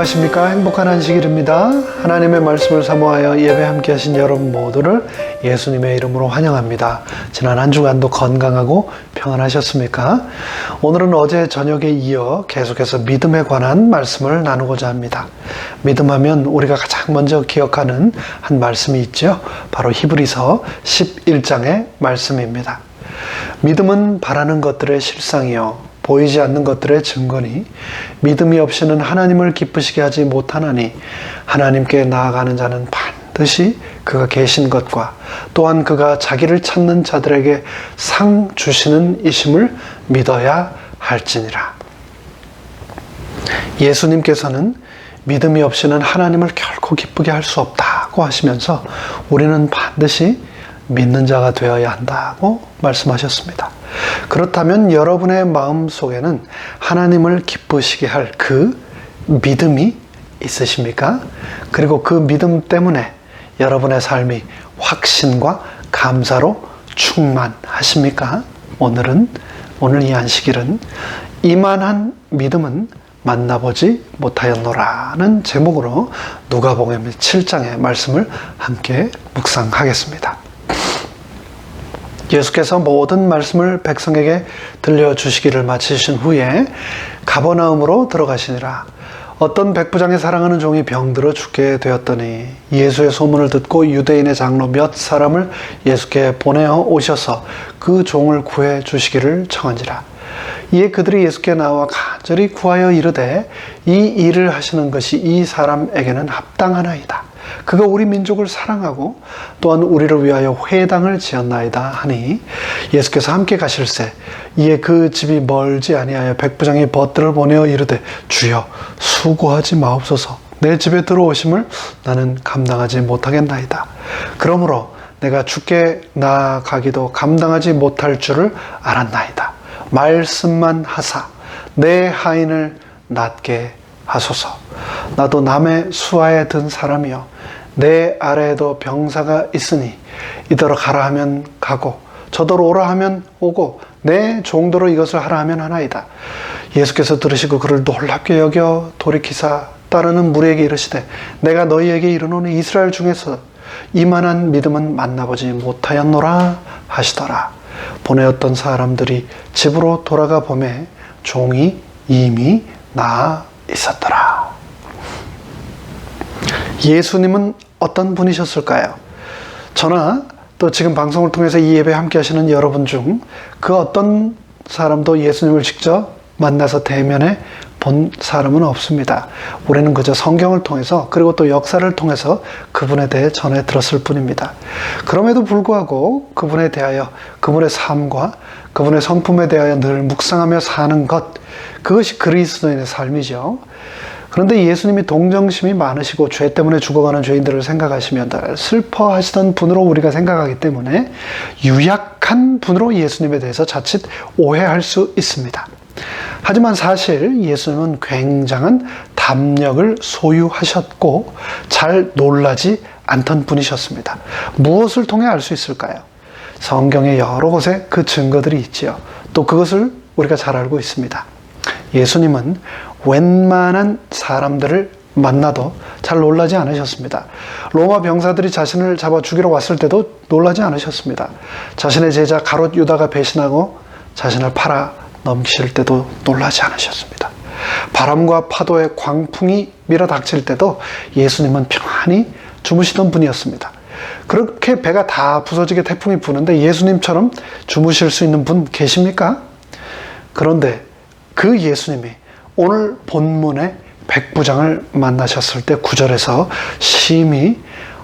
안녕하십니까. 행복한 안식일입니다. 하나님의 말씀을 사모하여 예배 함께 하신 여러분 모두를 예수님의 이름으로 환영합니다. 지난 한 주간도 건강하고 평안하셨습니까? 오늘은 어제 저녁에 이어 계속해서 믿음에 관한 말씀을 나누고자 합니다. 믿음하면 우리가 가장 먼저 기억하는 한 말씀이 있죠. 바로 히브리서 11장의 말씀입니다. 믿음은 바라는 것들의 실상이요 보이지 않는 것들의 증거니 믿음이 없이는 하나님을 기쁘시게 하지 못하나니 하나님께 나아가는 자는 반드시 그가 계신 것과 또한 그가 자기를 찾는 자들에게 상 주시는 이심을 믿어야 할지니라. 예수님께서는 믿음이 없이는 하나님을 결코 기쁘게 할 수 없다고 하시면서 우리는 반드시 믿는 자가 되어야 한다고 말씀하셨습니다. 그렇다면 여러분의 마음 속에는 하나님을 기쁘시게 할 그 믿음이 있으십니까? 그리고 그 믿음 때문에 여러분의 삶이 확신과 감사로 충만하십니까? 오늘 이 안식일은 이만한 믿음은 만나보지 못하였노라는 제목으로 누가복음 7장의 말씀을 함께 묵상하겠습니다. 예수께서 모든 말씀을 백성에게 들려주시기를 마치신 후에 가버나움으로 들어가시니라. 어떤 백부장의 사랑하는 종이 병들어 죽게 되었더니 예수의 소문을 듣고 유대인의 장로 몇 사람을 예수께 보내어 오셔서 그 종을 구해 주시기를 청한지라. 이에 그들이 예수께 나와 간절히 구하여 이르되 이 일을 하시는 것이 이 사람에게는 합당하나이다. 그가 우리 민족을 사랑하고 또한 우리를 위하여 회당을 지었나이다 하니 예수께서 함께 가실새 이에 그 집이 멀지 아니하여 백부장이 벗들을 보내어 이르되 주여 수고하지 마옵소서. 내 집에 들어오심을 나는 감당하지 못하겠나이다. 그러므로 내가 주께 나아가기도 감당하지 못할 줄을 알았나이다. 말씀만 하사 내 하인을 낫게 하소서. 나도 남의 수하에 든 사람이요 내 아래에도 병사가 있으니 이더러 가라 하면 가고 저더러 오라 하면 오고 내 종도로 이것을 하라 하면 하나이다. 예수께서 들으시고 그를 놀랍게 여겨 돌이키사 따르는 무리에게 이르시되 내가 너희에게 이르노니 이스라엘 중에서 이만한 믿음은 만나보지 못하였노라 하시더라. 보내었던 사람들이 집으로 돌아가 보매 종이 이미 나아 있었더라. 예수님은 어떤 분이셨을까요? 저나 또 지금 방송을 통해서 이 예배 함께 하시는 여러분 중 그 어떤 사람도 예수님을 직접 만나서 대면해 본 사람은 없습니다. 우리는 그저 성경을 통해서 그리고 또 역사를 통해서 그분에 대해 전해 들었을 뿐입니다. 그럼에도 불구하고 그분에 대하여 그분의 삶과 그분의 성품에 대하여 늘 묵상하며 사는 것, 그것이 그리스도인의 삶이죠. 그런데 예수님이 동정심이 많으시고 죄 때문에 죽어가는 죄인들을 생각하시면 늘 슬퍼하시던 분으로 우리가 생각하기 때문에 유약한 분으로 예수님에 대해서 자칫 오해할 수 있습니다. 하지만 사실 예수님은 굉장한 담력을 소유하셨고 잘 놀라지 않던 분이셨습니다. 무엇을 통해 알 수 있을까요? 성경의 여러 곳에 그 증거들이 있지요. 또 그것을 우리가 잘 알고 있습니다. 예수님은 웬만한 사람들을 만나도 잘 놀라지 않으셨습니다. 로마 병사들이 자신을 잡아 죽이러 왔을 때도 놀라지 않으셨습니다. 자신의 제자 가롯 유다가 배신하고 자신을 팔아 넘기실 때도 놀라지 않으셨습니다. 바람과 파도의 광풍이 밀어닥칠 때도 예수님은 평안히 주무시던 분이었습니다. 그렇게 배가 다 부서지게 태풍이 부는데 예수님처럼 주무실 수 있는 분 계십니까? 그런데 그 예수님이 오늘 본문의 백부장을 만나셨을 때 9절에서 심히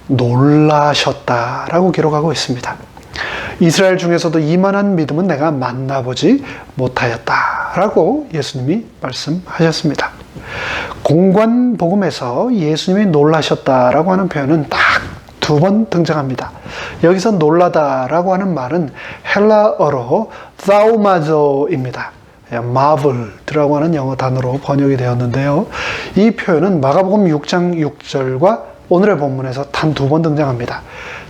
놀라셨다라고 기록하고 있습니다. 이스라엘 중에서도 이만한 믿음은 내가 만나보지 못하였다라고 예수님이 말씀하셨습니다. 공관복음에서 예수님이 놀라셨다라고 하는 표현은 딱 2번 등장합니다. 여기서 놀라다라고 하는 말은 헬라어로 thaumazo입니다. marvel이라고 하는 영어 단어로 번역이 되었는데요. 이 표현은 마가복음 6장 6절과 오늘의 본문에서 단 2번 등장합니다.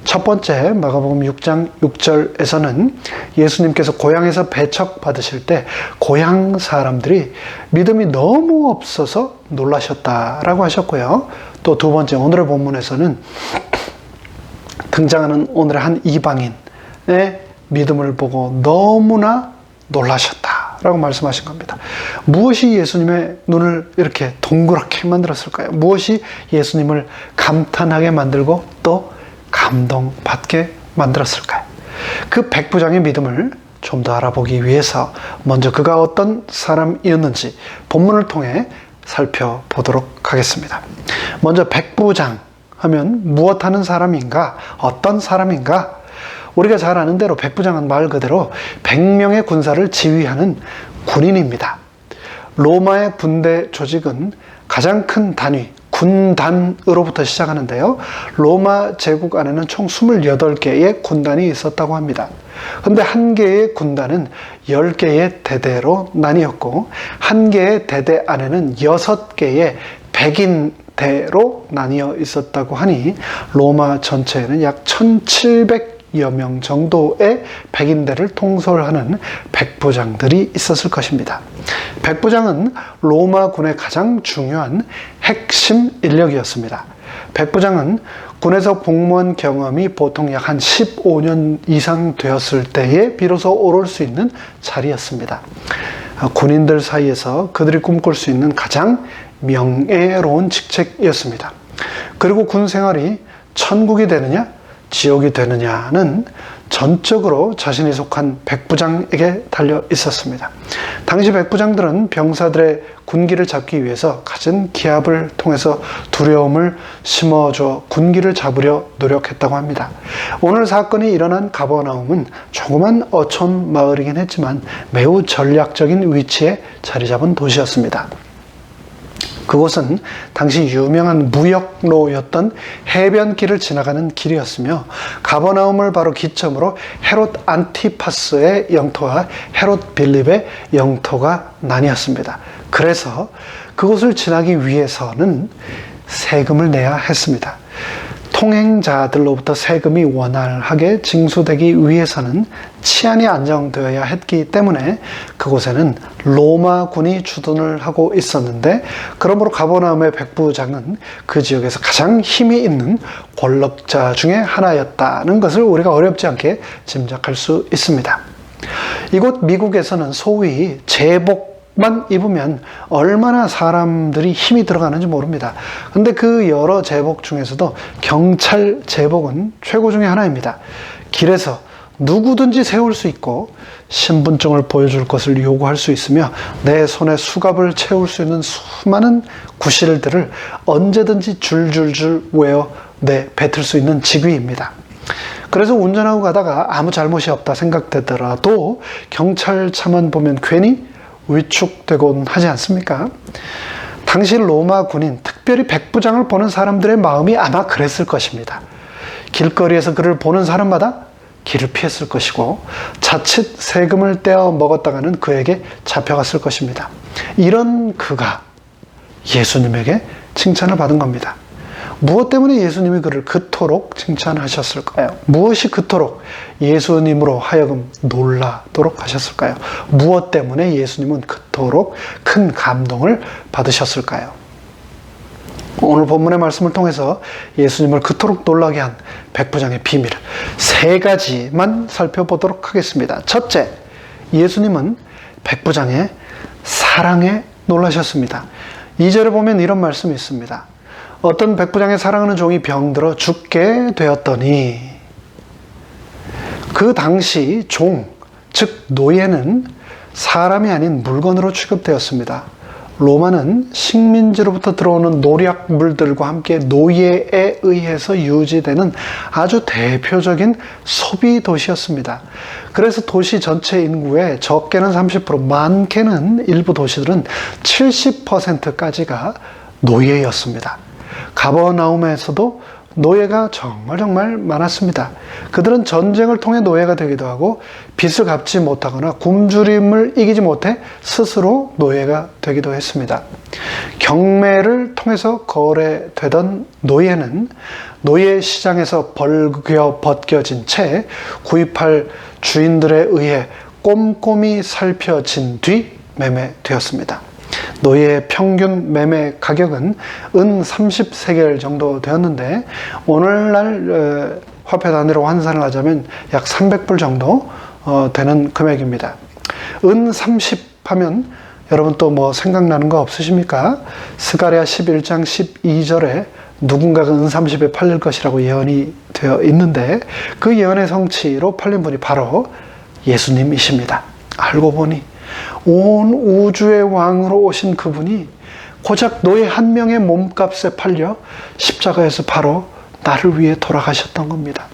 첫 번째 마가복음 6장 6절에서는 예수님께서 고향에서 배척받으실 때 고향 사람들이 믿음이 너무 없어서 놀라셨다라고 하셨고요. 또 두 번째 오늘의 본문에서는 등장하는 오늘의 한 이방인의 믿음을 보고 너무나 놀라셨다라고 말씀하신 겁니다. 무엇이 예수님의 눈을 이렇게 동그랗게 만들었을까요? 무엇이 예수님을 감탄하게 만들고 또 감동받게 만들었을까요? 그 백부장의 믿음을 좀 더 알아보기 위해서 먼저 그가 어떤 사람이었는지 본문을 통해 살펴보도록 하겠습니다. 먼저 백부장 하면 무엇하는 사람인가? 어떤 사람인가? 우리가 잘 아는 대로 백부장은 말 그대로 100명의 군사를 지휘하는 군인입니다. 로마의 군대 조직은 가장 큰 단위, 군단으로부터 시작하는데요. 로마 제국 안에는 총 28개의 군단이 있었다고 합니다. 근데 한 개의 군단은 10개의 대대로 나뉘었고 한 개의 대대 안에는 6개의 백인대로 나뉘어 있었다고 하니 로마 전체에는 약 1700여 명 정도의 백인대를 통솔하는 백부장들이 있었을 것입니다. 백부장은 로마군의 가장 중요한 핵심 인력이었습니다. 백부장은 군에서 복무한 경험이 보통 약 한 15년 이상 되었을 때에 비로소 오를 수 있는 자리였습니다. 군인들 사이에서 그들이 꿈꿀 수 있는 가장 명예로운 직책이었습니다. 그리고 군 생활이 천국이 되느냐 지옥이 되느냐는 전적으로 자신이 속한 백부장에게 달려 있었습니다. 당시 백부장들은 병사들의 군기를 잡기 위해서 갖은 기합을 통해서 두려움을 심어줘 군기를 잡으려 노력했다고 합니다. 오늘 사건이 일어난 가버나움은 조그만 어촌 마을이긴 했지만 매우 전략적인 위치에 자리 잡은 도시였습니다. 그곳은 당시 유명한 무역로였던 해변길을 지나가는 길이었으며 가버나움을 바로 기점으로 헤롯 안티파스의 영토와 헤롯 빌립의 영토가 나뉘었습니다. 그래서 그곳을 지나기 위해서는 세금을 내야 했습니다. 통행자들로부터 세금이 원활하게 징수되기 위해서는 치안이 안정되어야 했기 때문에 그곳에는 로마군이 주둔을 하고 있었는데 그러므로 가버나움의 백부장은 그 지역에서 가장 힘이 있는 권력자 중에 하나였다는 것을 우리가 어렵지 않게 짐작할 수 있습니다. 이곳 미국에서는 소위 제복만 입으면 얼마나 사람들이 힘이 들어가는지 모릅니다. 근데 그 여러 제복 중에서도 경찰 제복은 최고 중에 하나입니다. 길에서 누구든지 세울 수 있고 신분증을 보여줄 것을 요구할 수 있으며 내 손에 수갑을 채울 수 있는 수많은 구실들을 언제든지 줄줄줄 외워 뱉을 수 있는 직위입니다. 그래서 운전하고 가다가 아무 잘못이 없다 생각되더라도 경찰차만 보면 괜히 위축되곤 하지 않습니까? 당시 로마 군인, 특별히 백부장을 보는 사람들의 마음이 아마 그랬을 것입니다. 길거리에서 그를 보는 사람마다 길을 피했을 것이고 자칫 세금을 떼어 먹었다가는 그에게 잡혀갔을 것입니다. 이런 그가 예수님에게 칭찬을 받은 겁니다. 무엇 때문에 예수님이 그를 그토록 칭찬하셨을까요? 무엇이 그토록 예수님으로 하여금 놀라도록 하셨을까요? 무엇 때문에 예수님은 그토록 큰 감동을 받으셨을까요? 오늘 본문의 말씀을 통해서 예수님을 그토록 놀라게 한 백부장의 비밀 3가지만 살펴보도록 하겠습니다. 첫째, 예수님은 백부장의 사랑에 놀라셨습니다. 2절에 보면 이런 말씀이 있습니다. 어떤 백부장의 사랑하는 종이 병들어 죽게 되었더니 그 당시 종, 즉 노예는 사람이 아닌 물건으로 취급되었습니다. 로마는 식민지로부터 들어오는 노략물들과 함께 노예에 의해서 유지되는 아주 대표적인 소비 도시였습니다. 그래서 도시 전체 인구의 적게는 30%, 많게는 일부 도시들은 70%까지가 노예였습니다. 가버나움에서도 노예가 정말 많았습니다. 그들은 전쟁을 통해 노예가 되기도 하고 빚을 갚지 못하거나 굶주림을 이기지 못해 스스로 노예가 되기도 했습니다. 경매를 통해서 거래되던 노예는 노예 시장에서 벗겨진 채 구입할 주인들에 의해 꼼꼼히 살펴진 뒤 매매되었습니다. 노예의 평균 매매 가격은 은 30세겔 정도 되었는데 오늘날 화폐 단위로 환산을 하자면 약 300불 정도 되는 금액입니다. 은 30 하면 여러분 또 뭐 생각나는 거 없으십니까? 스가랴 11장 12절에 누군가가 은 30에 팔릴 것이라고 예언이 되어 있는데 그 예언의 성취로 팔린 분이 바로 예수님이십니다. 알고 보니 온 우주의 왕으로 오신 그분이 고작 노예 한 명의 몸값에 팔려 십자가에서 바로 나를 위해 돌아가셨던 겁니다.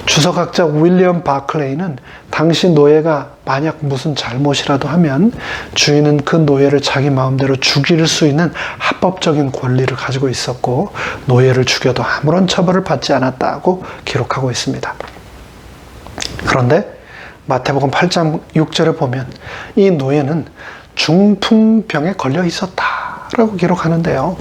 주석학자 윌리엄 바클레이는 당시 노예가 만약 무슨 잘못이라도 하면 주인은 그 노예를 자기 마음대로 죽일 수 있는 합법적인 권리를 가지고 있었고 노예를 죽여도 아무런 처벌을 받지 않았다고 기록하고 있습니다. 그런데 마태복음 8장 6절에 보면 이 노예는 중풍병에 걸려 있었다라고 기록하는데요.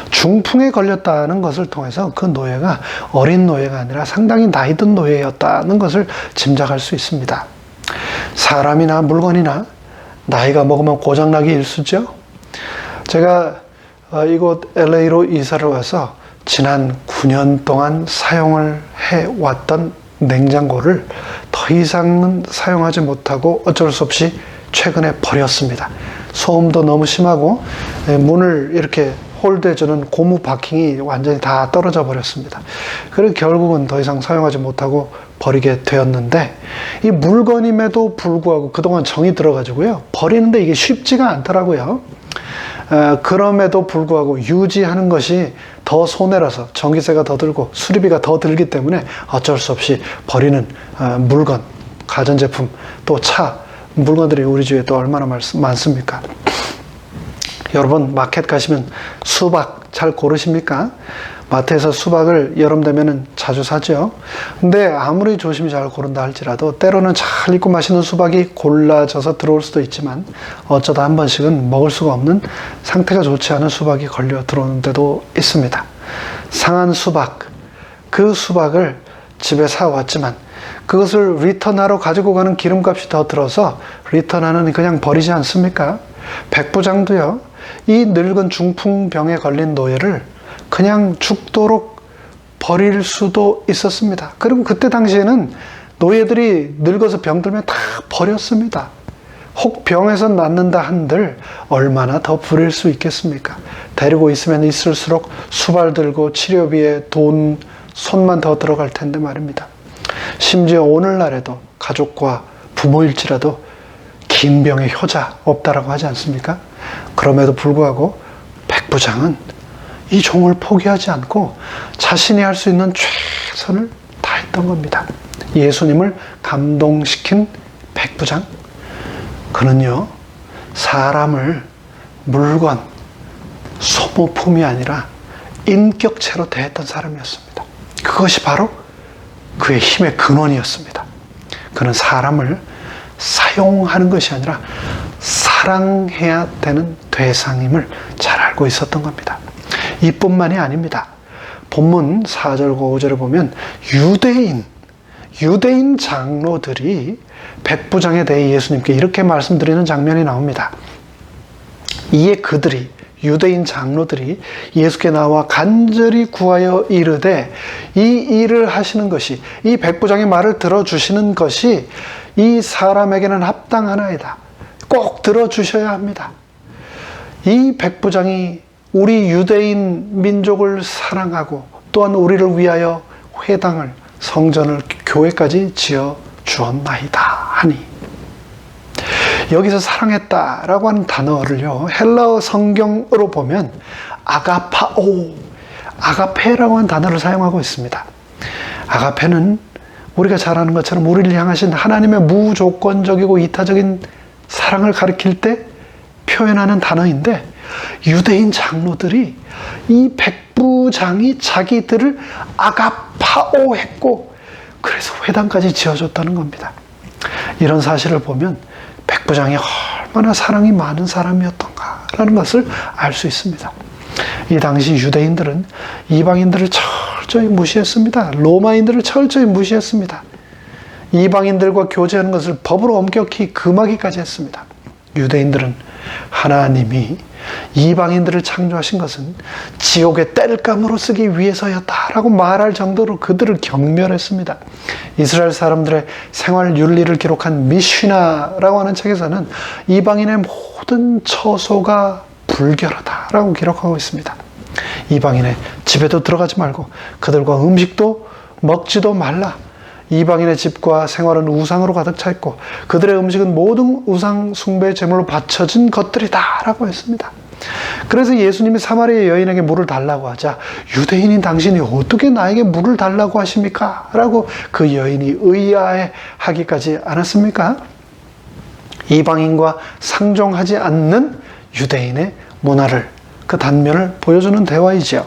중풍에 걸렸다는 것을 통해서 그 노예가 어린 노예가 아니라 상당히 나이 든 노예였다는 것을 짐작할 수 있습니다. 사람이나 물건이나 나이가 먹으면 고장나기 일쑤죠. 제가 이곳 LA로 이사를 와서 지난 9년 동안 사용을 해왔던 냉장고를 더 이상은 사용하지 못하고 어쩔 수 없이 최근에 버렸습니다. 소음도 너무 심하고 문을 이렇게 홀드해주는 고무 바킹이 완전히 다 떨어져 버렸습니다. 그래서 결국은 더 이상 사용하지 못하고 버리게 되었는데 이 물건임에도 불구하고 그동안 정이 들어가지고요. 버리는데 이게 쉽지가 않더라고요. 그럼에도 불구하고 유지하는 것이 더 손해라서 전기세가 더 들고 수리비가 더 들기 때문에 어쩔 수 없이 버리는 물건, 가전제품, 또 차, 물건들이 우리 집에 또 얼마나 많습니까? 여러분 마켓 가시면 수박 잘 고르십니까? 마트에서 수박을 여름 되면은 자주 사죠. 근데 아무리 조심히 잘 고른다 할지라도 때로는 잘 익고 맛있는 수박이 골라져서 들어올 수도 있지만 어쩌다 한 번씩은 먹을 수가 없는 상태가 좋지 않은 수박이 걸려 들어오는 데도 있습니다. 상한 수박, 그 수박을 집에 사왔지만 그것을 리턴하러 가지고 가는 기름값이 더 들어서 리턴하는 그냥 버리지 않습니까? 백부장도요. 이 늙은 중풍병에 걸린 노예를 그냥 죽도록 버릴 수도 있었습니다. 그리고 그때 당시에는 노예들이 늙어서 병들면 다 버렸습니다. 혹 병에서 낫는다 한들 얼마나 더 부릴 수 있겠습니까? 데리고 있으면 있을수록 수발 들고 치료비에 돈, 손만 더 들어갈 텐데 말입니다. 심지어 오늘날에도 가족과 부모일지라도 긴 병에 효자 없다라고 하지 않습니까? 그럼에도 불구하고 백부장은 이 종을 포기하지 않고 자신이 할 수 있는 최선을 다했던 겁니다. 예수님을 감동시킨 백부장, 그는요 사람을 물건, 소모품이 아니라 인격체로 대했던 사람이었습니다. 그것이 바로 그의 힘의 근원이었습니다. 그는 사람을 사용하는 것이 아니라 사랑해야 되는 대상임을 잘 알고 있었던 겁니다. 이뿐만이 아닙니다. 본문 4절과 5절에 보면 유대인 장로들이 백부장에 대해 예수님께 이렇게 말씀드리는 장면이 나옵니다. 이에 그들이, 유대인 장로들이 예수께 나와 간절히 구하여 이르되 이 일을 하시는 것이, 이 백부장의 말을 들어주시는 것이 이 사람에게는 합당하나이다. 꼭 들어주셔야 합니다. 이 백부장이 우리 유대인 민족을 사랑하고 또한 우리를 위하여 회당을, 성전을, 교회까지 지어 주었나이다 하니, 여기서 사랑했다라고 하는 단어를요 헬라어 성경으로 보면 아가페라고 하는 단어를 사용하고 있습니다. 아가페는 우리가 잘 아는 것처럼 우리를 향하신 하나님의 무조건적이고 이타적인 사랑을 가리킬 때 표현하는 단어인데, 유대인 장로들이 이 백부장이 자기들을 아가파오했고 그래서 회당까지 지어줬다는 겁니다. 이런 사실을 보면 백부장이 얼마나 사랑이 많은 사람이었던가라는 것을 알 수 있습니다. 이 당시 유대인들은 이방인들을 철저히 무시했습니다. 로마인들을 철저히 무시했습니다. 이방인들과 교제하는 것을 법으로 엄격히 금하기까지 했습니다. 유대인들은 하나님이 이방인들을 창조하신 것은 지옥의 땔감으로 쓰기 위해서였다라고 말할 정도로 그들을 경멸했습니다. 이스라엘 사람들의 생활 윤리를 기록한 미슈나라고 하는 책에서는 이방인의 모든 처소가 불결하다라고 기록하고 있습니다. 이방인의 집에도 들어가지 말고 그들과 음식도 먹지도 말라. 이방인의 집과 생활은 우상으로 가득 차 있고 그들의 음식은 모든 우상 숭배의 제물로 바쳐진 것들이다 라고 했습니다. 그래서 예수님이 사마리아 여인에게 물을 달라고 하자 유대인인 당신이 어떻게 나에게 물을 달라고 하십니까? 라고 그 여인이 의아해하기까지 않았습니까? 이방인과 상종하지 않는 유대인의 문화를, 그 단면을 보여주는 대화이지요.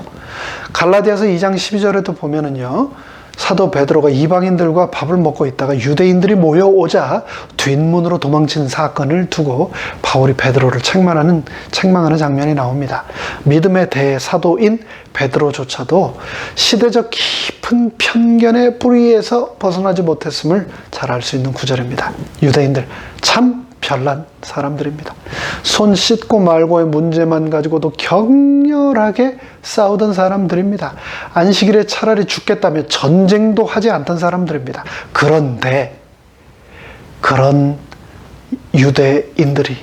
갈라디아서 2장 12절에도 보면은요, 사도 베드로가 이방인들과 밥을 먹고 있다가 유대인들이 모여오자 뒷문으로 도망친 사건을 두고 바울이 베드로를 책망하는 장면이 나옵니다. 믿음의 대사도인 베드로조차도 시대적 깊은 편견의 뿌리에서 벗어나지 못했음을 잘 알 수 있는 구절입니다. 유대인들 참 별난 사람들입니다. 손 씻고 말고의 문제만 가지고도 격렬하게 싸우던 사람들입니다. 안식일에 차라리 죽겠다며 전쟁도 하지 않던 사람들입니다. 그런데 그런 유대인들이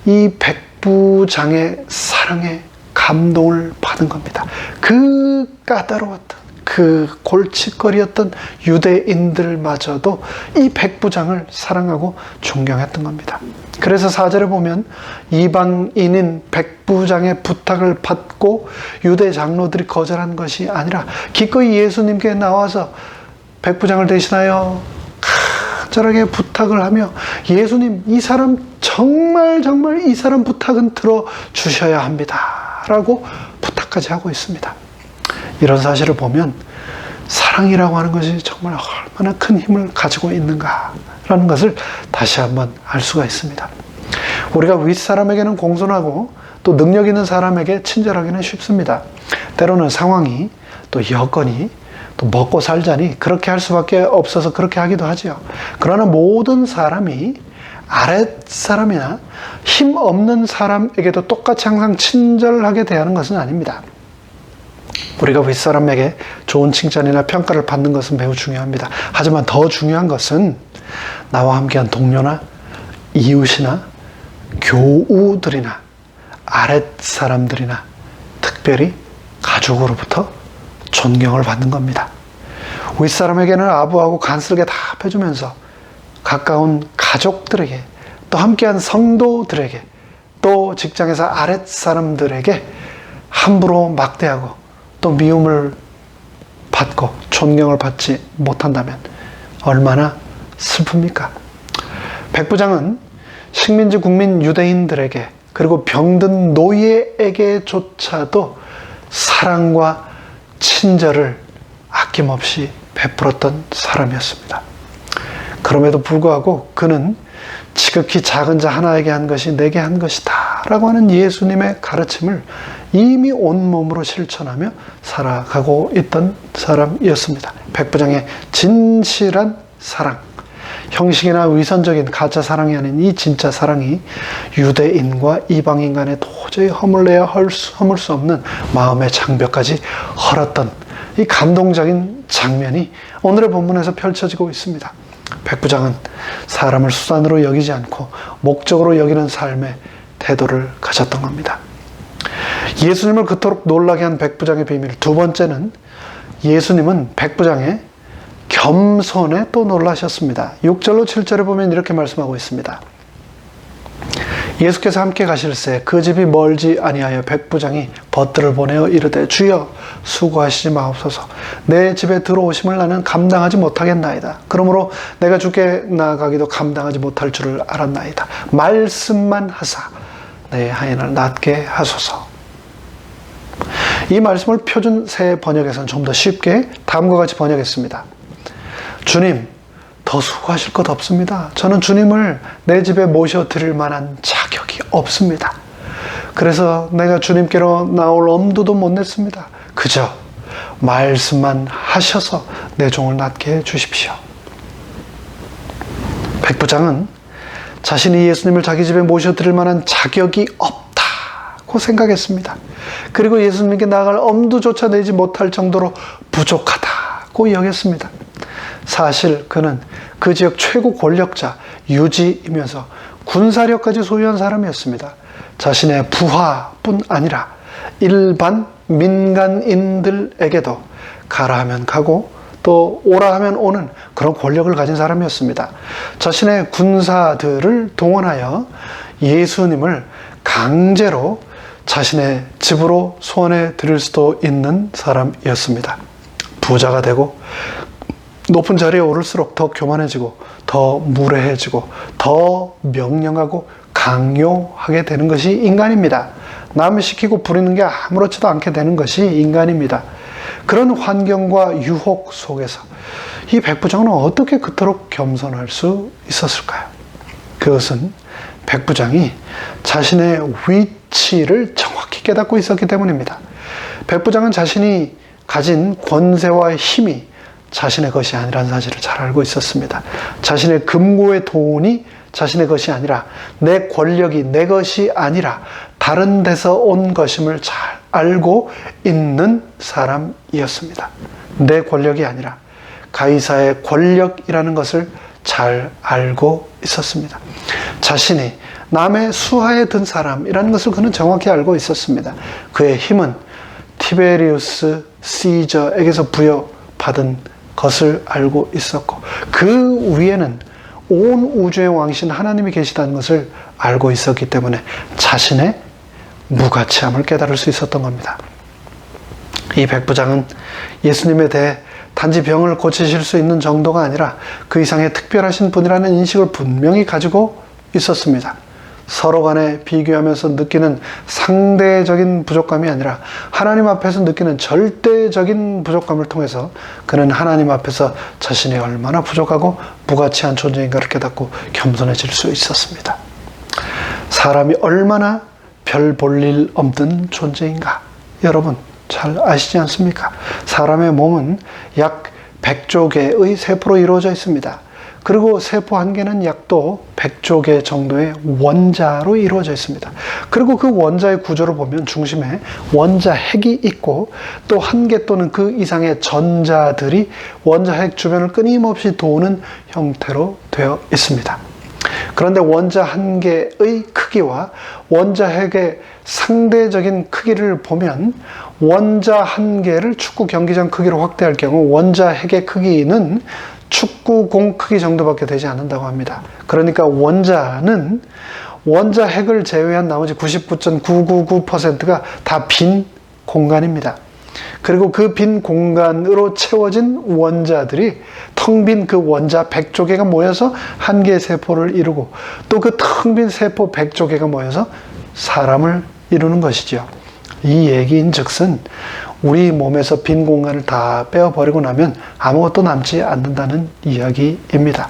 이 백부장의 사랑에 감동을 받은 겁니다. 그 까다로웠던, 그 골칫거리였던 유대인들마저도 이 백부장을 사랑하고 존경했던 겁니다. 그래서 4절에 보면 이방인인 백부장의 부탁을 받고 유대 장로들이 거절한 것이 아니라 기꺼이 예수님께 나와서 백부장을 대신하여 간절하게 부탁을 하며 예수님, 이 사람 정말 이 사람 부탁은 들어주셔야 합니다 라고 부탁까지 하고 있습니다. 이런 사실을 보면 사랑이라고 하는 것이 정말 얼마나 큰 힘을 가지고 있는가라는 것을 다시 한번 알 수가 있습니다. 우리가 윗사람에게는 공손하고 또 능력 있는 사람에게 친절하기는 쉽습니다. 때로는 상황이 또 여건이 또 먹고 살자니 그렇게 할 수밖에 없어서 그렇게 하기도 하죠. 그러나 모든 사람이 아랫사람이나 힘 없는 사람에게도 똑같이 항상 친절하게 대하는 것은 아닙니다. 우리가 윗사람에게 좋은 칭찬이나 평가를 받는 것은 매우 중요합니다. 하지만 더 중요한 것은 나와 함께한 동료나 이웃이나 교우들이나 아랫사람들이나 특별히 가족으로부터 존경을 받는 겁니다. 윗사람에게는 아부하고 간슬게 답해주면서 가까운 가족들에게 또 함께한 성도들에게 또 직장에서 아랫사람들에게 함부로 막대하고 또 미움을 받고 존경을 받지 못한다면 얼마나 슬픕니까? 백부장은 식민지 국민 유대인들에게 그리고 병든 노예에게조차도 사랑과 친절을 아낌없이 베풀었던 사람이었습니다. 그럼에도 불구하고 그는 지극히 작은 자 하나에게 한 것이 내게 한 것이다 라고 하는 예수님의 가르침을 이미 온몸으로 실천하며 살아가고 있던 사람이었습니다. 백부장의 진실한 사랑, 형식이나 위선적인 가짜 사랑이 아닌 이 진짜 사랑이 유대인과 이방인 간에 도저히 허물려야 허물 수 없는 마음의 장벽까지 헐었던 이 감동적인 장면이 오늘의 본문에서 펼쳐지고 있습니다. 백부장은 사람을 수단으로 여기지 않고 목적으로 여기는 삶의 태도를 가졌던 겁니다. 예수님을 그토록 놀라게 한 백부장의 비밀, 두 번째는 예수님은 백부장의 겸손에 또 놀라셨습니다. 6절로 7절에 보면 이렇게 말씀하고 있습니다. 예수께서 함께 가실새 그 집이 멀지 아니하여 백부장이 벗들을 보내어 이르되 주여 수고하시지 마옵소서. 내 집에 들어오심을 나는 감당하지 못하겠나이다. 그러므로 내가 주께 나아가기도 감당하지 못할 줄을 알았나이다. 말씀만 하사 내 하인을 낫게 하소서. 이 말씀을 표준 새 번역에서는 좀 더 쉽게 다음과 같이 번역했습니다. 주님, 더 수고하실 것 없습니다. 저는 주님을 내 집에 모셔드릴 만한 자격이 없습니다. 그래서 내가 주님께로 나올 엄두도 못 냈습니다. 그저 말씀만 하셔서 내 종을 낫게 해 주십시오. 백부장은 자신이 예수님을 자기 집에 모셔드릴 만한 자격이 없다고 생각했습니다. 그리고 예수님께 나아갈 엄두조차 내지 못할 정도로 부족하다고 여겼습니다. 사실 그는 그 지역 최고 권력자 유지이면서 군사력까지 소유한 사람이었습니다. 자신의 부하뿐 아니라 일반 민간인들에게도 가라 하면 가고 또 오라 하면 오는 그런 권력을 가진 사람이었습니다. 자신의 군사들을 동원하여 예수님을 강제로 자신의 집으로 소환해 드릴 수도 있는 사람이었습니다. 부자가 되고 높은 자리에 오를수록 더 교만해지고 더 무례해지고 더 명령하고 강요하게 되는 것이 인간입니다. 남을 시키고 부리는 게 아무렇지도 않게 되는 것이 인간입니다. 그런 환경과 유혹 속에서 이 백부장은 어떻게 그토록 겸손할 수 있었을까요? 그것은 백부장이 자신의 위치를 정확히 깨닫고 있었기 때문입니다. 백부장은 자신이 가진 권세와 힘이 자신의 것이 아니라는 사실을 잘 알고 있었습니다. 자신의 금고의 돈이 자신의 것이 아니라 내 권력이 내 것이 아니라 다른 데서 온 것임을 잘 알고 있는 사람이었습니다. 내 권력이 아니라 가이사의 권력이라는 것을 잘 알고 있었습니다. 자신이 남의 수하에 든 사람이라는 것을 그는 정확히 알고 있었습니다. 그의 힘은 티베리우스 시저에게서 부여받은 것을 알고 있었고 그 위에는 온 우주의 왕신 하나님이 계시다는 것을 알고 있었기 때문에 자신의 무가치함을 깨달을 수 있었던 겁니다. 이 백부장은 예수님에 대해 단지 병을 고치실 수 있는 정도가 아니라 그 이상의 특별하신 분이라는 인식을 분명히 가지고 있었습니다. 서로 간에 비교하면서 느끼는 상대적인 부족감이 아니라 하나님 앞에서 느끼는 절대적인 부족감을 통해서 그는 하나님 앞에서 자신이 얼마나 부족하고 무가치한 존재인가를 깨닫고 겸손해질 수 있었습니다. 사람이 얼마나 별 볼 일 없는 존재인가? 여러분 잘 아시지 않습니까? 사람의 몸은 약 100조 개의 세포로 이루어져 있습니다. 그리고 세포 한 개는 약도 100조 개 정도의 원자로 이루어져 있습니다. 그리고 그 원자의 구조를 보면 중심에 원자핵이 있고 또 한 개 또는 그 이상의 전자들이 원자핵 주변을 끊임없이 도는 형태로 되어 있습니다. 그런데 원자 한 개의 크기와 원자핵의 상대적인 크기를 보면 원자 한 개를 축구 경기장 크기로 확대할 경우 원자핵의 크기는 축구공 크기 정도밖에 되지 않는다고 합니다. 그러니까 원자는 원자핵을 제외한 나머지 99.999%가 다 빈 공간입니다. 그리고 그 빈 공간으로 채워진 원자들이 텅 빈 그 원자 100조 개가 모여서 한 개의 세포를 이루고 또 그 텅 빈 세포 100조 개가 모여서 사람을 이루는 것이죠. 이 얘기인 즉슨 우리 몸에서 빈 공간을 다 빼어버리고 나면 아무것도 남지 않는다는 이야기입니다.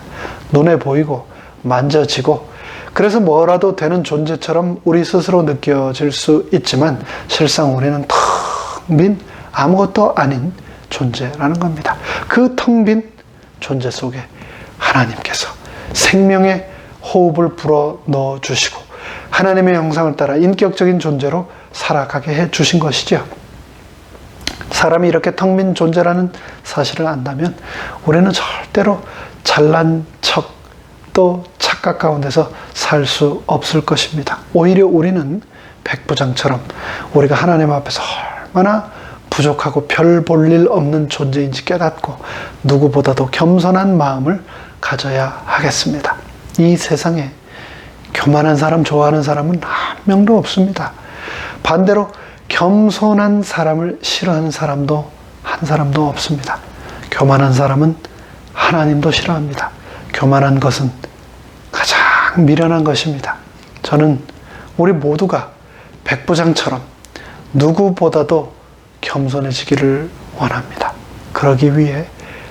눈에 보이고 만져지고 그래서 뭐라도 되는 존재처럼 우리 스스로 느껴질 수 있지만 실상 우리는 텅 빈 아무것도 아닌 존재라는 겁니다. 그 텅 빈 존재 속에 하나님께서 생명의 호흡을 불어 넣어 주시고 하나님의 형상을 따라 인격적인 존재로 살아가게 해 주신 것이죠. 사람이 이렇게 텅 빈 존재라는 사실을 안다면 우리는 절대로 잘난 척 또 착각 가운데서 살 수 없을 것입니다. 오히려 우리는 백부장처럼 우리가 하나님 앞에서 얼마나 부족하고 별 볼 일 없는 존재인지 깨닫고 누구보다도 겸손한 마음을 가져야 하겠습니다. 이 세상에 교만한 사람 좋아하는 사람은 한 명도 없습니다. 반대로 겸손한 사람을 싫어하는 사람도 한 사람도 없습니다. 교만한 사람은 하나님도 싫어합니다. 교만한 것은 가장 미련한 것입니다. 저는 우리 모두가 백부장처럼 누구보다도 겸손해지기를 원합니다. 그러기 위해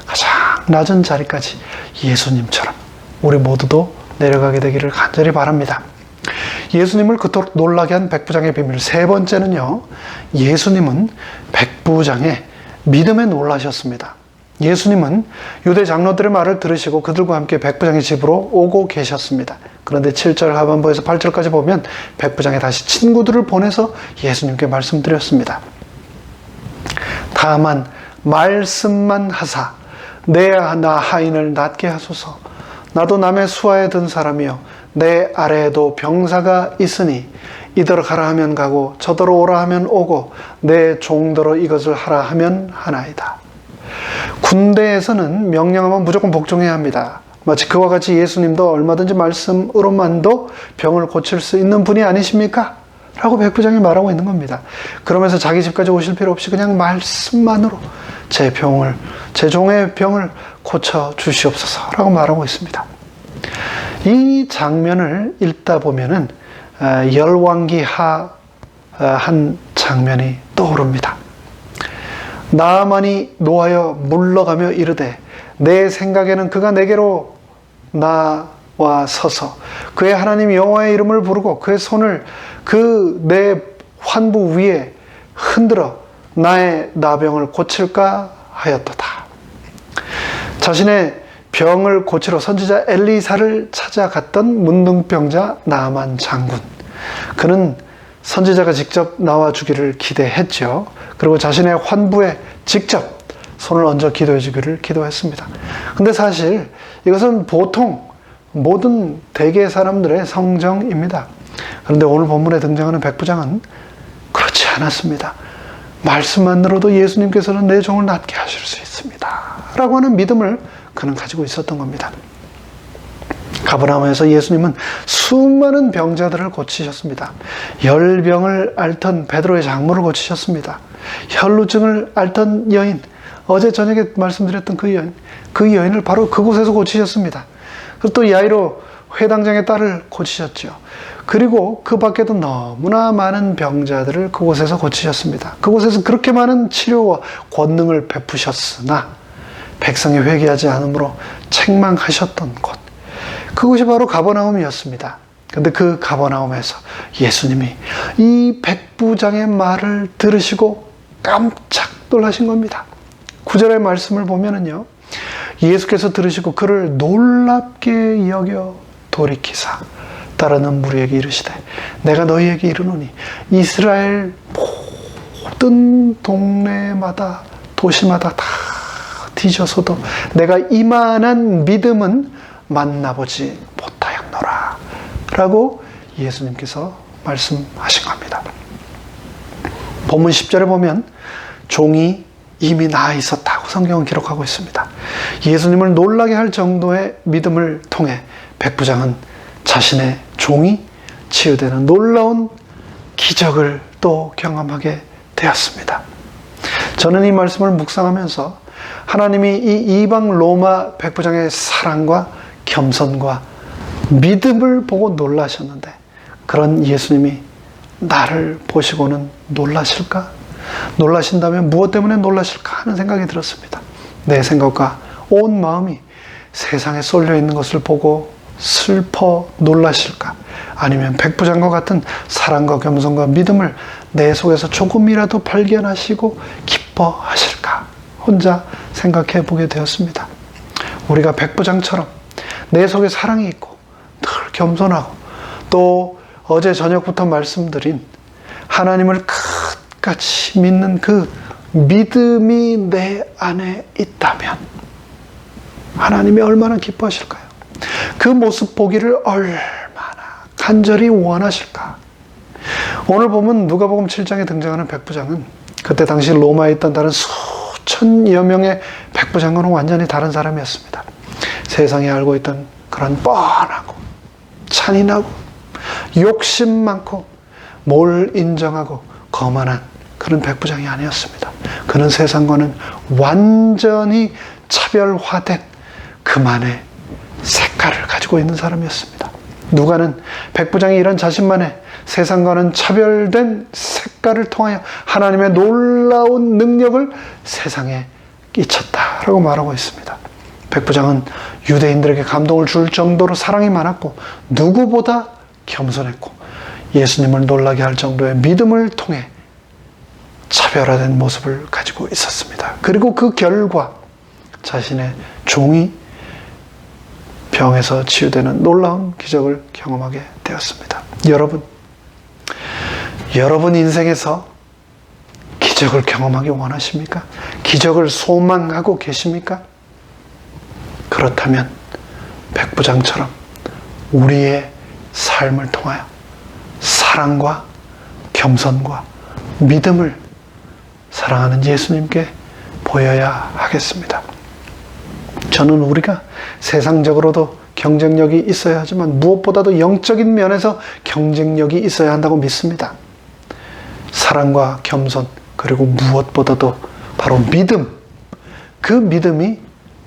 가장 낮은 자리까지 예수님처럼 우리 모두도 내려가게 되기를 간절히 바랍니다. 예수님을 그토록 놀라게 한 백부장의 비밀 세 번째는요, 예수님은 백부장의 믿음에 놀라셨습니다. 예수님은 유대 장로들의 말을 들으시고 그들과 함께 백부장의 집으로 오고 계셨습니다. 그런데 7절 하반부에서 8절까지 보면 백부장이 다시 친구들을 보내서 예수님께 말씀드렸습니다. 다만 말씀만 하사 나 하인을 낫게 하소서. 나도 남의 수하에 든 사람이요 내 아래에도 병사가 있으니 이더러 가라 하면 가고 저더러 오라 하면 오고 내 종더러 이것을 하라 하면 하나이다. 군대에서는 명령하면 무조건 복종해야 합니다. 마치 그와 같이 예수님도 얼마든지 말씀으로만도 병을 고칠 수 있는 분이 아니십니까? 라고 백부장이 말하고 있는 겁니다. 그러면서 자기 집까지 오실 필요 없이 그냥 말씀만으로 제 종의 병을 고쳐 주시옵소서 라고 말하고 있습니다. 이 장면을 읽다 보면은 열왕기하 한 장면이 떠오릅니다. 나아만이 노하여 물러가며 이르되 내 생각에는 그가 내게로 나와 서서 그의 하나님 여호와의 이름을 부르고 그의 손을 그 내 환부 위에 흔들어 나의 나병을 고칠까 하였도다. 자신의 병을 고치러 선지자 엘리사를 찾아갔던 문둥병자 나아만 장군. 그는 선지자가 직접 나와주기를 기대했죠. 그리고 자신의 환부에 직접 손을 얹어 기도해 주기를 기도했습니다. 근데 사실 이것은 보통 모든 대개 사람들의 성정입니다. 그런데 오늘 본문에 등장하는 백부장은 그렇지 않았습니다. 말씀만으로도 예수님께서는 내 종을 낫게 하실 수 있습니다 라고 하는 믿음을 그는 가지고 있었던 겁니다. 가버나움에서 예수님은 수많은 병자들을 고치셨습니다. 열병을 앓던 베드로의 장모를 고치셨습니다. 혈루증을 앓던 여인, 어제 저녁에 말씀드렸던 그 여인을 바로 그곳에서 고치셨습니다. 그리고 또 야이로 회당장의 딸을 고치셨죠. 그리고 그 밖에도 너무나 많은 병자들을 그곳에서 고치셨습니다. 그곳에서 그렇게 많은 치료와 권능을 베푸셨으나 백성이 회개하지 않으므로 책망하셨던 곳, 그곳이 바로 가버나움이었습니다. 그런데 그 가버나움에서 예수님이 이 백부장의 말을 들으시고 깜짝 놀라신 겁니다. 9절의 말씀을 보면은요, 예수께서 들으시고 그를 놀랍게 여겨 돌이키사 따르는 무리에게 이르시되 내가 너희에게 이르노니 이스라엘 모든 동네마다 도시마다 다 뒤져서도 내가 이만한 믿음은 만나보지 못하였노라 라고 예수님께서 말씀하신 겁니다. 본문 10절에 보면 종이 이미 나아 있었다고 성경은 기록하고 있습니다. 예수님을 놀라게 할 정도의 믿음을 통해 백부장은 자신의 종이 치유되는 놀라운 기적을 또 경험하게 되었습니다. 저는 이 말씀을 묵상하면서 하나님이 이 이방 로마 백부장의 사랑과 겸손과 믿음을 보고 놀라셨는데 그런 예수님이 나를 보시고는 놀라실까? 놀라신다면 무엇 때문에 놀라실까 하는 생각이 들었습니다. 내 생각과 온 마음이 세상에 쏠려 있는 것을 보고 슬퍼 놀라실까? 아니면 백부장과 같은 사랑과 겸손과 믿음을 내 속에서 조금이라도 발견하시고 기뻐하실까? 혼자 생각해 보게 되었습니다. 우리가 백부장처럼 내 속에 사랑이 있고 늘 겸손하고 또 어제 저녁부터 말씀드린 하나님을 끝까지 믿는 그 믿음이 내 안에 있다면 하나님이 얼마나 기뻐하실까요? 그 모습 보기를 얼마나 간절히 원하실까? 오늘 보면 누가복음 7장에 등장하는 백부장은 그때 당시 로마에 있던 다른 수천여 명의 백부장과는 완전히 다른 사람이었습니다. 세상에 알고 있던 그런 뻔하고 잔인하고 욕심 많고 뭘 인정하고 거만한 그런 백부장이 아니었습니다. 그는 세상과는 완전히 차별화된 그만의 색깔을 가지고 있는 사람이었습니다. 누가는 백부장이 이런 자신만의 세상과는 차별된 색깔을 통하여 하나님의 놀라운 능력을 세상에 끼쳤다라고 말하고 있습니다. 백부장은 유대인들에게 감동을 줄 정도로 사랑이 많았고 누구보다 겸손했고 예수님을 놀라게 할 정도의 믿음을 통해 차별화된 모습을 가지고 있었습니다. 그리고 그 결과 자신의 종이 병에서 치유되는 놀라운 기적을 경험하게 되었습니다. 여러분 인생에서 기적을 경험하기 원하십니까? 기적을 소망하고 계십니까? 그렇다면 백부장처럼 우리의 삶을 통하여 사랑과 겸손과 믿음을 사랑하는 예수님께 보여야 하겠습니다. 저는 우리가 세상적으로도 경쟁력이 있어야 하지만 무엇보다도 영적인 면에서 경쟁력이 있어야 한다고 믿습니다. 사랑과 겸손, 그리고 무엇보다도 바로 믿음, 그 믿음이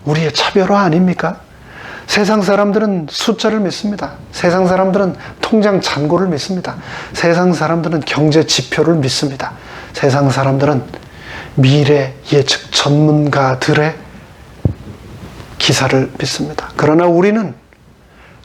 우리의 차별화 아닙니까? 세상 사람들은 숫자를 믿습니다. 세상 사람들은 통장 잔고를 믿습니다. 세상 사람들은 경제 지표를 믿습니다. 세상 사람들은 미래 예측 전문가들의 기사를 믿습니다. 그러나 우리는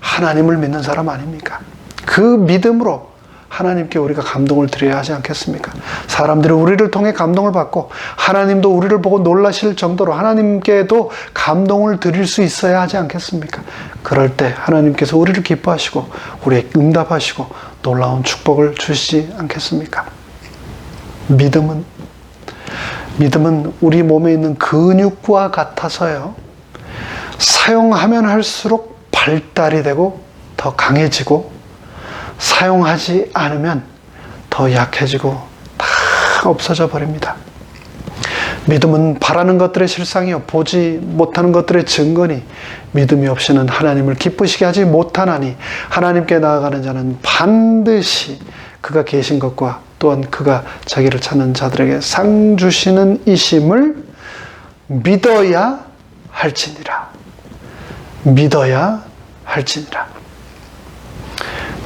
하나님을 믿는 사람 아닙니까? 그 믿음으로 하나님께 우리가 감동을 드려야 하지 않겠습니까? 사람들이 우리를 통해 감동을 받고 하나님도 우리를 보고 놀라실 정도로 하나님께도 감동을 드릴 수 있어야 하지 않겠습니까? 그럴 때 하나님께서 우리를 기뻐하시고 우리에게 응답하시고 놀라운 축복을 주시지 않겠습니까? 믿음은 우리 몸에 있는 근육과 같아서요, 사용하면 할수록 발달이 되고 더 강해지고 사용하지 않으면 더 약해지고 다 없어져 버립니다. 믿음은 바라는 것들의 실상이요 보지 못하는 것들의 증거니 믿음이 없이는 하나님을 기쁘시게 하지 못하나니 하나님께 나아가는 자는 반드시 그가 계신 것과 또한 그가 자기를 찾는 자들에게 상 주시는 이심을 믿어야 할지니라. 믿어야 할지니라.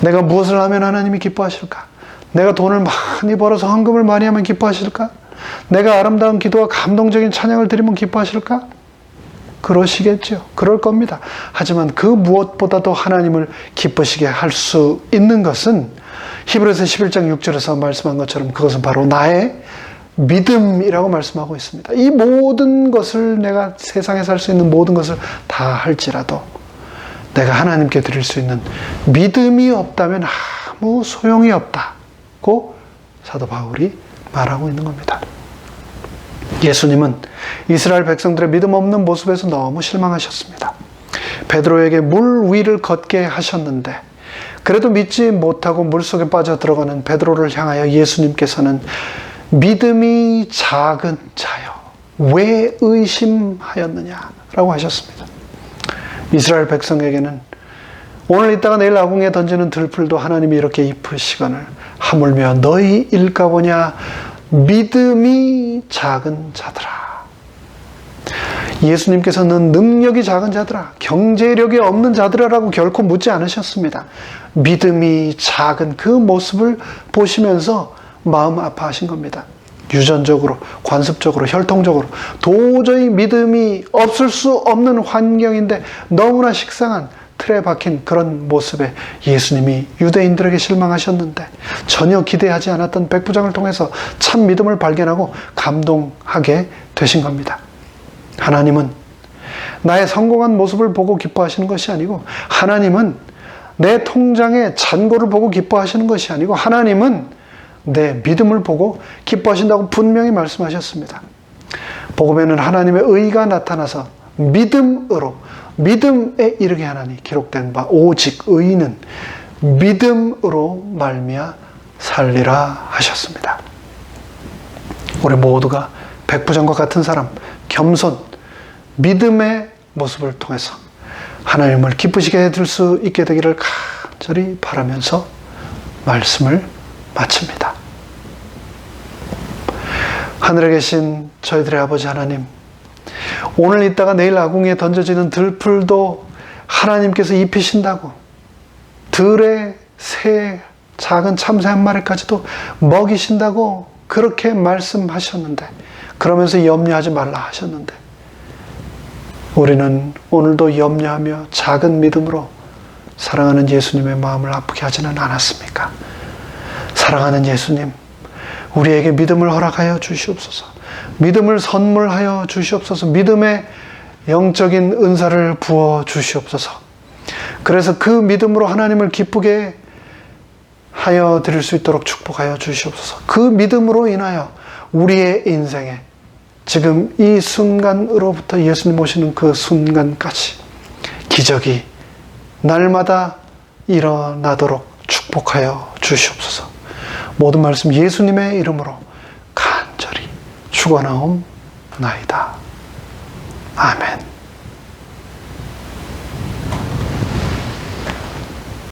내가 무엇을 하면 하나님이 기뻐하실까? 내가 돈을 많이 벌어서 헌금을 많이 하면 기뻐하실까? 내가 아름다운 기도와 감동적인 찬양을 드리면 기뻐하실까? 그러시겠죠. 그럴 겁니다. 하지만 그 무엇보다도 하나님을 기쁘시게 할 수 있는 것은 히브리서 11장 6절에서 말씀한 것처럼 그것은 바로 나의 믿음이라고 말씀하고 있습니다. 이 모든 것을 내가 세상에서 할 수 있는 모든 것을 다 할지라도 내가 하나님께 드릴 수 있는 믿음이 없다면 아무 소용이 없다고 사도 바울이 말하고 있는 겁니다. 예수님은 이스라엘 백성들의 믿음 없는 모습에서 너무 실망하셨습니다. 베드로에게 물 위를 걷게 하셨는데 그래도 믿지 못하고 물속에 빠져 들어가는 베드로를 향하여 예수님께서는 믿음이 작은 자여 왜 의심하였느냐라고 하셨습니다. 이스라엘 백성에게는 오늘 있다가 내일 아궁이에 던지는 들풀도 하나님이 이렇게 입으시거늘 하물며 너희 일까보냐 믿음이 작은 자들아. 예수님께서는 능력이 작은 자들아, 경제력이 없는 자들아라고 결코 묻지 않으셨습니다. 믿음이 작은 그 모습을 보시면서 마음 아파하신 겁니다. 유전적으로, 관습적으로, 혈통적으로 도저히 믿음이 없을 수 없는 환경인데 너무나 식상한 틀에 박힌 그런 모습에 예수님이 유대인들에게 실망하셨는데 전혀 기대하지 않았던 백부장을 통해서 참 믿음을 발견하고 감동하게 되신 겁니다. 하나님은 나의 성공한 모습을 보고 기뻐하시는 것이 아니고 하나님은 내 통장의 잔고를 보고 기뻐하시는 것이 아니고 하나님은 내 믿음을 보고 기뻐하신다고 분명히 말씀하셨습니다. 복음에는 하나님의 의가 나타나서 믿음에 이르게 하나니 기록된 바 오직 의인은 믿음으로 말미암아 살리라 하셨습니다. 우리 모두가 백부장과 같은 사람, 겸손, 믿음의 모습을 통해서 하나님을 기쁘시게 해줄 수 있게 되기를 간절히 바라면서 말씀을 마칩니다. 하늘에 계신 저희들의 아버지 하나님, 오늘 있다가 내일 아궁이에 던져지는 들풀도 하나님께서 입히신다고 들의 새 작은 참새 한 마리까지도 먹이신다고 그렇게 말씀하셨는데, 그러면서 염려하지 말라 하셨는데, 우리는 오늘도 염려하며 작은 믿음으로 사랑하는 예수님의 마음을 아프게 하지는 않았습니까? 사랑하는 예수님, 우리에게 믿음을 허락하여 주시옵소서. 믿음을 선물하여 주시옵소서. 믿음의 영적인 은사를 부어 주시옵소서. 그래서 그 믿음으로 하나님을 기쁘게 하여 드릴 수 있도록 축복하여 주시옵소서. 그 믿음으로 인하여 우리의 인생에 지금 이 순간으로부터 예수님 오시는 그 순간까지 기적이 날마다 일어나도록 축복하여 주시옵소서. 모든 말씀 예수님의 이름으로 간절히 축원하옵나이다. 아멘.